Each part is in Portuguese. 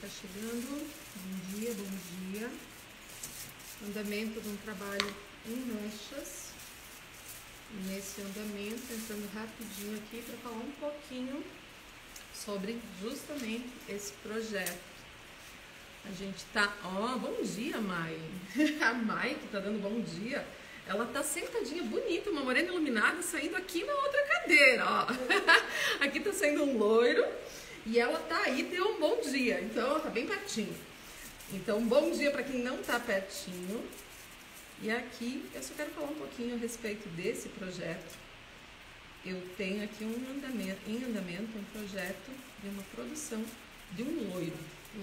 está chegando. Bom dia, bom dia. Andamento de um trabalho em mechas. Nesse andamento, entrando rapidinho aqui para falar um pouquinho sobre justamente esse projeto. A gente tá... Ó, bom dia, Mai. A Mai, que tá dando bom dia, ela tá sentadinha, bonita, uma morena iluminada, saindo aqui na outra cadeira, ó. Aqui tá saindo um loiro e ela tá aí, deu um bom dia. Então, ela tá bem pertinho. Então, bom dia para quem não tá pertinho. E aqui, eu só quero falar um pouquinho a respeito desse projeto. Eu tenho aqui em andamento um projeto de uma produção de um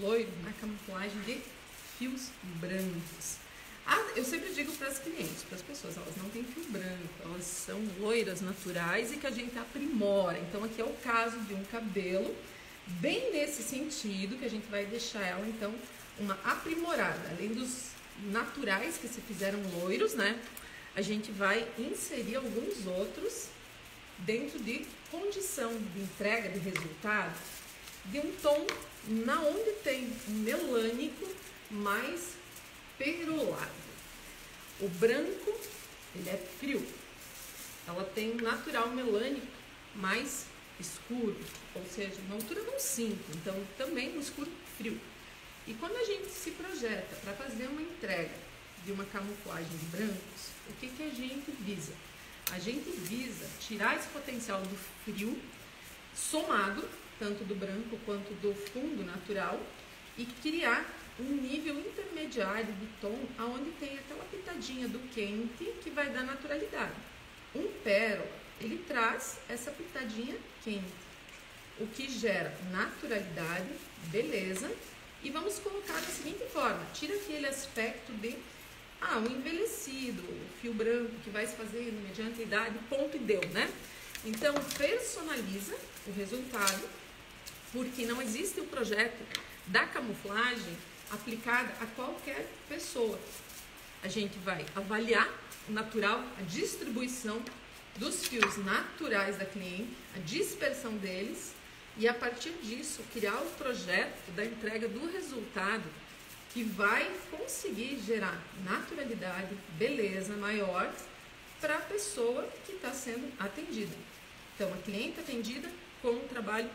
loiro na camuflagem de fios brancos. Eu sempre digo para as clientes, para as pessoas, elas não têm fio branco, elas são loiras naturais e que a gente aprimora. Então aqui é o caso de um cabelo, bem nesse sentido, que a gente vai deixar ela então uma aprimorada, além dos naturais que se fizeram loiros, né? A gente vai inserir alguns outros dentro de condição de entrega de resultado de um tom na onde tem um melânico mais perolado. O branco, ele é frio. Ela tem um natural melânico mais escuro, ou seja, uma altura não 5, então também um escuro frio. E quando a gente se projeta para fazer uma entrega de uma camuflagem de brancos, o que a gente visa? A gente visa tirar esse potencial do frio, somado, tanto do branco quanto do fundo natural, e criar um nível intermediário de tom, onde tem aquela pitadinha do quente que vai dar naturalidade. Um pérola, ele traz essa pitadinha quente, o que gera naturalidade, beleza. E vamos colocar da seguinte forma, tira aquele aspecto de um envelhecido, o fio branco que vai se fazer mediante a idade, ponto e deu, né? Então, personaliza o resultado, porque não existe o projeto da camuflagem aplicada a qualquer pessoa. A gente vai avaliar o natural, a distribuição dos fios naturais da cliente, a dispersão deles, e a partir disso criar o projeto da entrega do resultado que vai conseguir gerar naturalidade, beleza maior para a pessoa que está sendo atendida. Então, a cliente atendida com um trabalho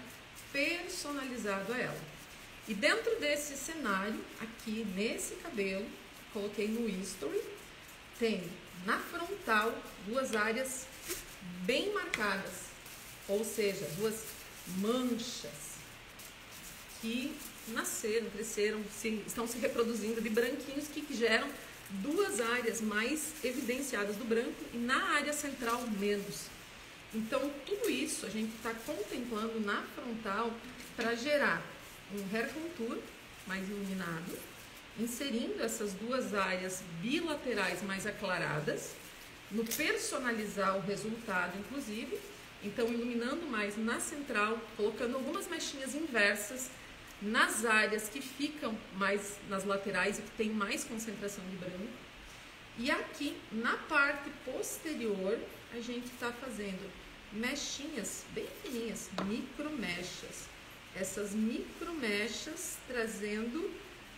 personalizado a ela. E dentro desse cenário, aqui nesse cabelo, coloquei no history, tem na frontal duas áreas bem marcadas, ou seja, duas manchas que nasceram, cresceram, estão se reproduzindo de branquinhos que geram duas áreas mais evidenciadas do branco e na área central menos. Então tudo isso a gente está contemplando na frontal para gerar um hair contour mais iluminado, inserindo essas duas áreas bilaterais mais aclaradas, no personalizar o resultado inclusive. Então, iluminando mais na central, colocando algumas mechinhas inversas nas áreas que ficam mais nas laterais e que tem mais concentração de branco. E aqui, na parte posterior, a gente está fazendo mechinhas bem fininhas, micro mechas. Essas micro mechas trazendo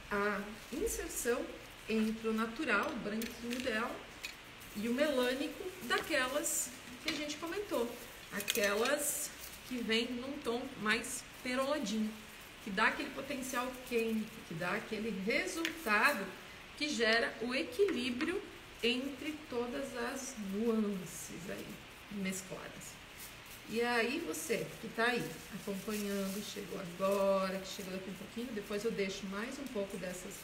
a inserção entre o natural, o branquinho dela, e o melânico daquelas que a gente comentou. Aquelas que vêm num tom mais peroladinho, que dá aquele potencial quente, que dá aquele resultado que gera o equilíbrio entre todas as nuances aí mescladas. E aí você que está aí acompanhando, chegou agora, que chegou daqui um pouquinho, depois eu deixo mais um pouco dessas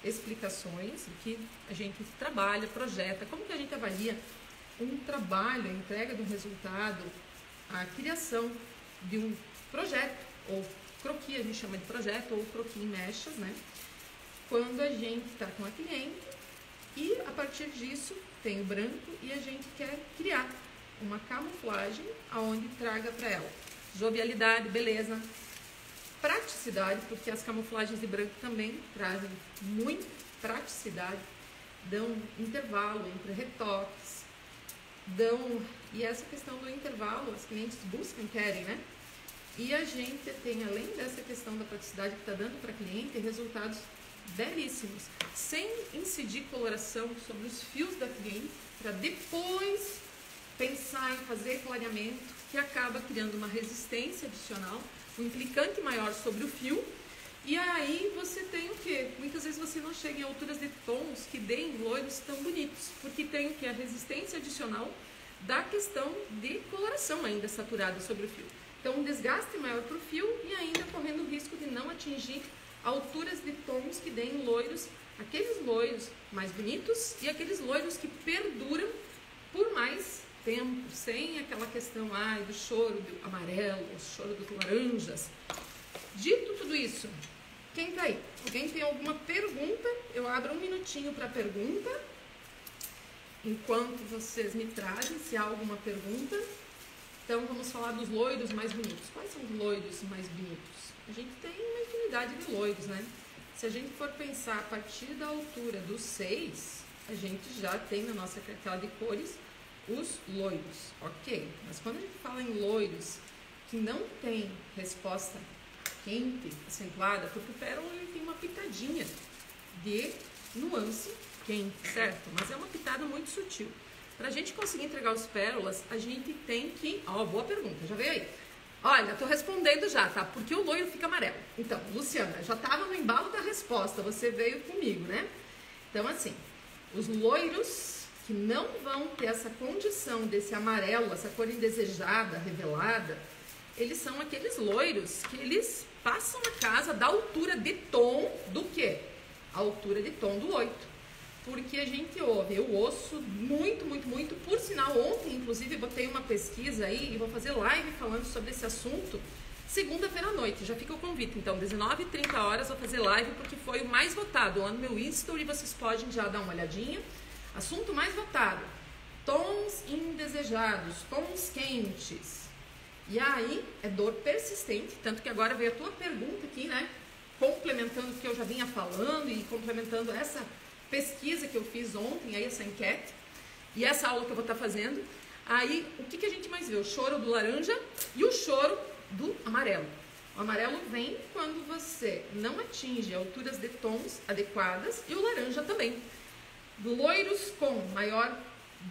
explicações do que a gente trabalha, projeta, como que a gente avalia um trabalho, a entrega do resultado, a criação de um projeto, ou croquis, a gente chama de projeto, ou croquis em mechas, né? Quando a gente está com a cliente e a partir disso tem o branco e a gente quer criar uma camuflagem aonde traga para ela jovialidade, beleza, praticidade, porque as camuflagens de branco também trazem muita praticidade, dão intervalo entre retoques, e essa questão do intervalo, as clientes buscam, querem, né? E a gente tem, além dessa questão da praticidade que está dando para cliente, resultados belíssimos, sem incidir coloração sobre os fios da cliente, para depois pensar em fazer clareamento, que acaba criando uma resistência adicional, um implicante maior sobre o fio. E aí você tem o quê? Muitas vezes você não chega em alturas de tons que deem loiros tão bonitos, porque tem o quê? A resistência adicional da questão de coloração ainda saturada sobre o fio. Então, um desgaste maior para o fio e ainda correndo o risco de não atingir alturas de tons que deem loiros, aqueles loiros mais bonitos e aqueles loiros que perduram por mais tempo, sem aquela questão do choro do amarelo, o choro dos laranjas. Dito tudo isso, quem tá aí? Alguém tem alguma pergunta? Eu abro um minutinho para pergunta, enquanto vocês me trazem, se há alguma pergunta. Então, vamos falar dos loiros mais bonitos. Quais são os loiros mais bonitos? A gente tem uma infinidade de loiros, né? Se a gente for pensar a partir da altura do 6, a gente já tem na nossa cartela de cores os loiros, ok? Mas quando a gente fala em loiros que não tem resposta quente, acentuada, porque o pérola ele tem uma pitadinha de nuance quente, certo? Mas é uma pitada muito sutil. Para a gente conseguir entregar os pérolas, a gente tem que... boa pergunta, já veio aí. Olha, tô respondendo já, tá? Porque o loiro fica amarelo. Então, Luciana, já tava no embalo da resposta, você veio comigo, né? Então, assim, os loiros que não vão ter essa condição desse amarelo, essa cor indesejada, revelada, eles são aqueles loiros que eles passam na casa da altura de tom do quê? A altura de tom do 8. Porque a gente ouve, eu ouço muito, muito, muito. Por sinal, ontem, inclusive, botei uma pesquisa aí e vou fazer live falando sobre esse assunto segunda-feira à noite. Já fica o convite. Então, 19h30 vou fazer live porque foi o mais votado lá no meu history. Vocês podem já dar uma olhadinha. Assunto mais votado: tons indesejados, tons quentes. E aí, é dor persistente. Tanto que agora veio a tua pergunta aqui, né? Complementando o que eu já vinha falando e complementando essa pesquisa que eu fiz ontem, aí essa enquete, e essa aula que eu vou estar fazendo. Aí, o que a gente mais vê? O choro do laranja e o choro do amarelo. O amarelo vem quando você não atinge alturas de tons adequadas, e o laranja também. Loiros com maior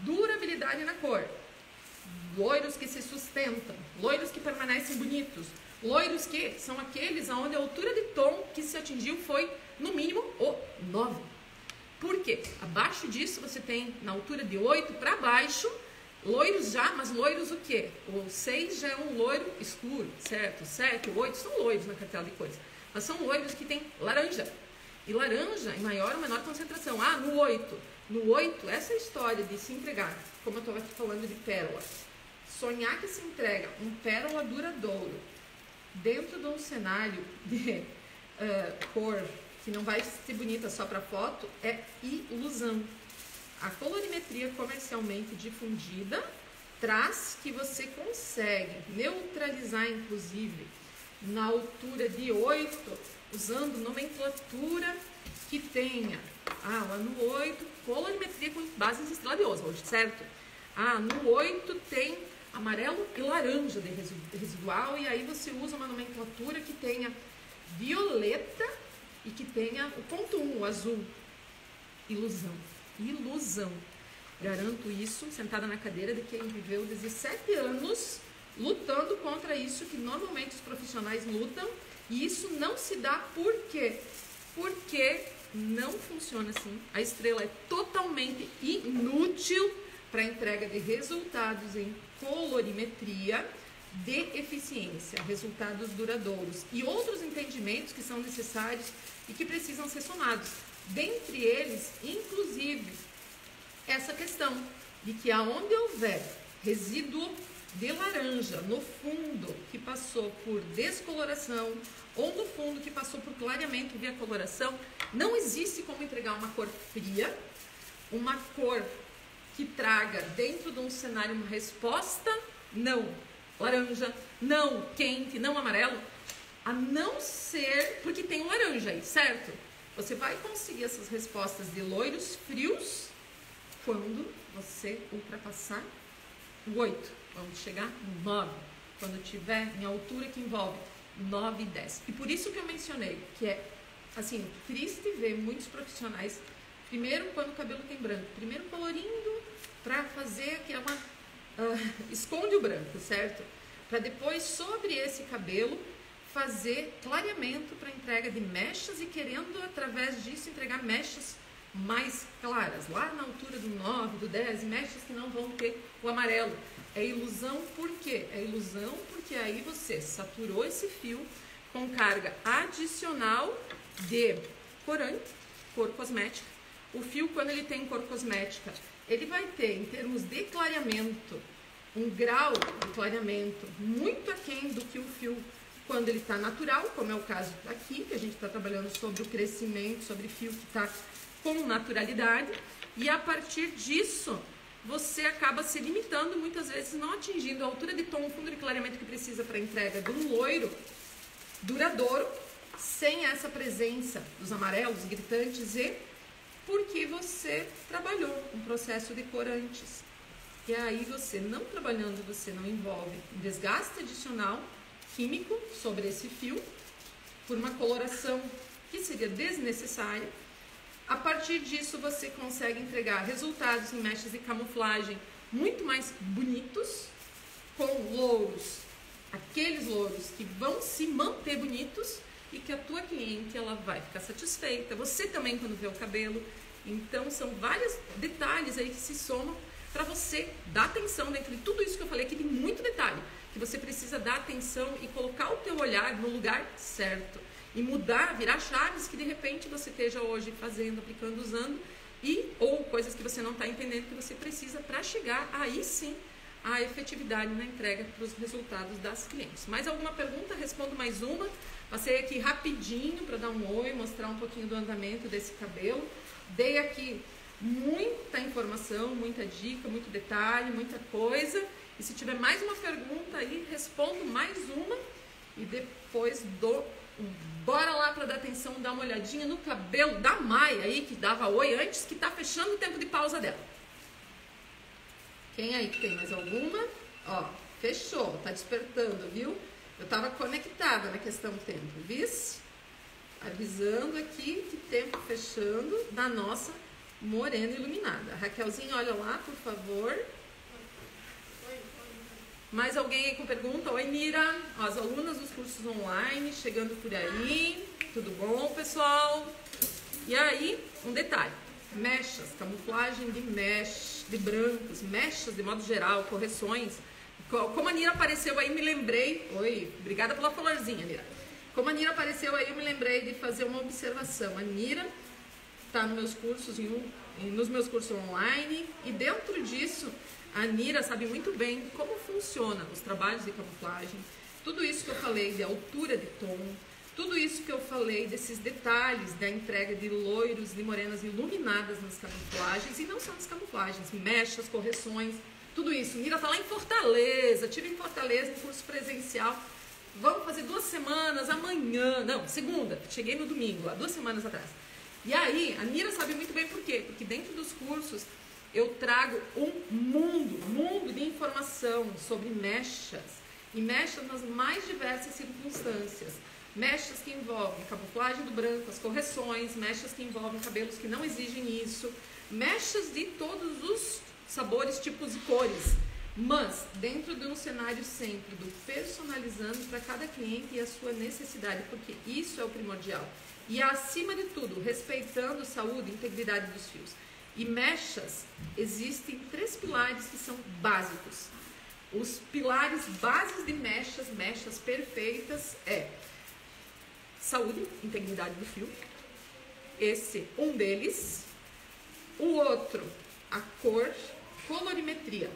durabilidade na cor, loiros que se sustentam, loiros que permanecem bonitos, loiros que são aqueles onde a altura de tom que se atingiu foi, no mínimo, o 9. Por quê? Abaixo disso você tem, na altura de 8 para baixo, loiros já, mas loiros o quê? O 6 já é um loiro escuro, certo? O 7, o 8 são loiros na cartela de cores, mas são loiros que tem laranja. E laranja em maior ou menor concentração. No 8. No 8, essa história de se entregar, como eu estava aqui falando de pérolas, sonhar que se entrega um pérola duradouro dentro de um cenário de cor que não vai ser bonita só para foto, é ilusão. A colorimetria comercialmente difundida traz que você consegue neutralizar, inclusive, na altura de 8, usando nomenclatura que tenha, lá no 8, colorimetria com bases em estrela de Oswald, certo? No 8 tem amarelo e laranja de residual, e aí você usa uma nomenclatura que tenha violeta e que tenha o ponto 1, o azul. Ilusão. Ilusão. Garanto isso, sentada na cadeira de quem viveu 17 anos lutando contra isso que normalmente os profissionais lutam, e isso não se dá por quê? Porque não funciona assim. A estrela é totalmente inútil para entrega de resultados em colorimetria de eficiência, resultados duradouros e outros entendimentos que são necessários e que precisam ser somados. Dentre eles, inclusive, essa questão de que aonde houver resíduo de laranja no fundo que passou por descoloração ou no fundo que passou por clareamento via coloração, não existe como entregar uma cor fria, uma cor que traga dentro de um cenário uma resposta não laranja, não quente, não amarelo, a não ser porque tem um laranja aí, certo? Você vai conseguir essas respostas de loiros frios quando você ultrapassar o 8. Vamos chegar no 9. quando tiver em altura que envolve 9 e 10. E por isso que eu mencionei que é, assim, triste ver muitos profissionais, primeiro quando o cabelo tem branco, primeiro colorindo para fazer aquela, esconde o branco, certo? Para depois, sobre esse cabelo, fazer clareamento para entrega de mechas e querendo, através disso, entregar mechas mais claras, lá na altura do 9, do 10, mechas que não vão ter o amarelo. É ilusão por quê? É ilusão porque aí você saturou esse fio com carga adicional de corante, cor cosmética. O fio, quando ele tem cor cosmética, ele vai ter, em termos de clareamento, um grau de clareamento muito aquém do que o fio quando ele está natural, como é o caso aqui, que a gente está trabalhando sobre o crescimento, sobre fio que está com naturalidade, e a partir disso você acaba se limitando, muitas vezes não atingindo a altura de tom, fundo de clareamento que precisa para a entrega de um loiro duradouro, sem essa presença dos amarelos gritantes e porque você trabalhou um processo de corantes. E aí você não trabalhando, você não envolve um desgaste adicional químico sobre esse fio, por uma coloração que seria desnecessária. A partir disso você consegue entregar resultados em mechas de camuflagem muito mais bonitos, com louros, aqueles louros que vão se manter bonitos e que a tua cliente ela vai ficar satisfeita, você também quando vê o cabelo. Então são vários detalhes aí que se somam para você dar atenção dentro de tudo isso que eu falei aqui, tem muito detalhe, que você precisa dar atenção e colocar o teu olhar no lugar certo. E mudar, virar chaves que de repente você esteja hoje fazendo, aplicando, usando, ou coisas que você não está entendendo que você precisa para chegar aí sim à efetividade na entrega para os resultados das clientes. Mais alguma pergunta? Respondo mais uma. Passei aqui rapidinho para dar um oi, mostrar um pouquinho do andamento desse cabelo. Dei aqui muita informação, muita dica, muito detalhe, muita coisa. E se tiver mais uma pergunta aí, respondo mais uma e depois dou bora lá para dar atenção, dar uma olhadinha no cabelo da Maia aí, que dava oi antes, que tá fechando o tempo de pausa dela. Quem aí que tem mais alguma? Ó, fechou, tá despertando, viu? Eu tava conectada na questão do tempo, vice? Avisando aqui que tempo fechando da nossa morena iluminada. Raquelzinha, olha lá, por favor. Mais alguém aí com pergunta? Oi, Mira. As alunas dos cursos online chegando por aí. Tudo bom, pessoal? E aí, um detalhe. Mechas, camuflagem de mesh, de brancos, mechas de modo geral, correções. Como a Nira apareceu aí, me lembrei... Oi, obrigada pela florzinha, Nira. Como a Nira apareceu aí, eu me lembrei de fazer uma observação. A Nira está nos meus cursos, nos meus cursos online, e dentro disso... A Nira sabe muito bem como funciona os trabalhos de camuflagem, tudo isso que eu falei de altura de tom, tudo isso que eu falei desses detalhes da entrega de loiros, de morenas iluminadas nas camuflagens, e não só nas camuflagens, mechas, correções, tudo isso. Nira está lá em Fortaleza, estive em Fortaleza em curso presencial, vamos fazer 2 semanas, amanhã, não, segunda, cheguei no domingo, há 2 semanas atrás. E aí, a Nira sabe muito bem por quê, porque dentro dos cursos, eu trago um mundo de informação sobre mechas, e mechas nas mais diversas circunstâncias. Mechas que envolvem camuflagem do branco, as correções, mechas que envolvem cabelos que não exigem isso, mechas de todos os sabores, tipos e cores, mas dentro de um cenário sempre do personalizando para cada cliente e a sua necessidade, porque isso é o primordial. E acima de tudo, respeitando saúde e integridade dos fios. E mechas, existem 3 pilares que são básicos. Os pilares bases de mechas, mechas perfeitas, é saúde, integridade do fio. Esse, um deles. O outro, a cor, colorimetria.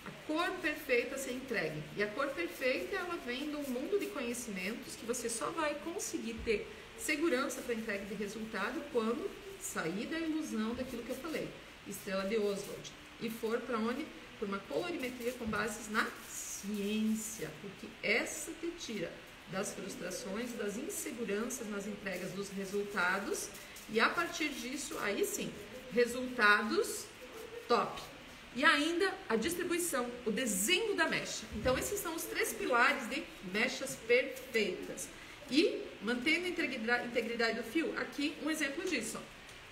A cor perfeita ser entregue. E a cor perfeita, ela vem de um mundo de conhecimentos que você só vai conseguir ter segurança para entrega de resultado quando sair da ilusão daquilo que eu falei, Estrela de Oswald, e for para onde? Por uma colorimetria com bases na ciência, porque essa te tira das frustrações, das inseguranças nas entregas dos resultados, e a partir disso, aí sim, resultados top. E ainda a distribuição, o desenho da mecha. Então, esses são os 3 pilares de mechas perfeitas. E, mantendo a integridade do fio, aqui um exemplo disso. Ó.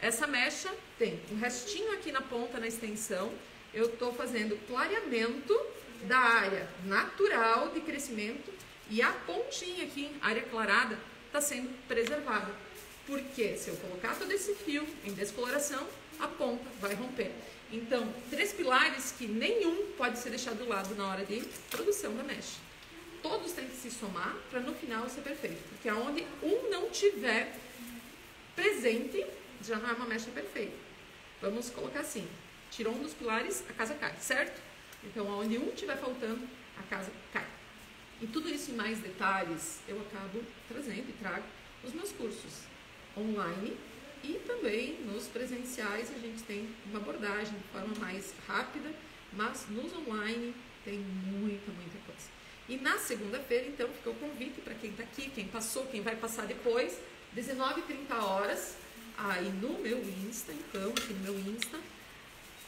Essa mecha tem um restinho aqui na ponta, na extensão. Eu estou fazendo clareamento da área natural de crescimento e a pontinha aqui, área clarada, está sendo preservada. Porque se eu colocar todo esse fio em descoloração, a ponta vai romper. Então, 3 pilares que nenhum pode ser deixado de lado na hora de produção da mecha. Todos têm que se somar para no final ser perfeito. Porque aonde um não tiver presente, já não é uma mecha perfeita. Vamos colocar assim, tirou um dos pilares, a casa cai, certo? Então, aonde um estiver faltando, a casa cai. E tudo isso em mais detalhes, eu acabo trazendo e trago nos meus cursos online. E também nos presenciais a gente tem uma abordagem de forma mais rápida, mas nos online tem muita coisa. E na segunda-feira, então, fica o convite para quem está aqui, quem passou, quem vai passar depois, 19h30, aí no meu Insta, então, aqui no meu Insta,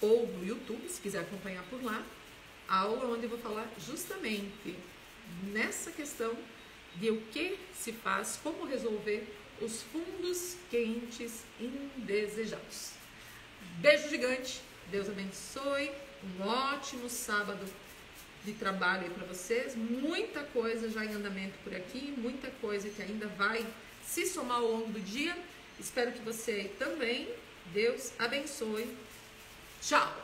ou no YouTube, se quiser acompanhar por lá, aula onde eu vou falar justamente nessa questão de o que se faz, como resolver os fundos quentes indesejados. Beijo gigante, Deus abençoe, um ótimo sábado de trabalho aí para vocês, muita coisa já em andamento por aqui, muita coisa que ainda vai se somar ao longo do dia, espero que você também, Deus abençoe, tchau!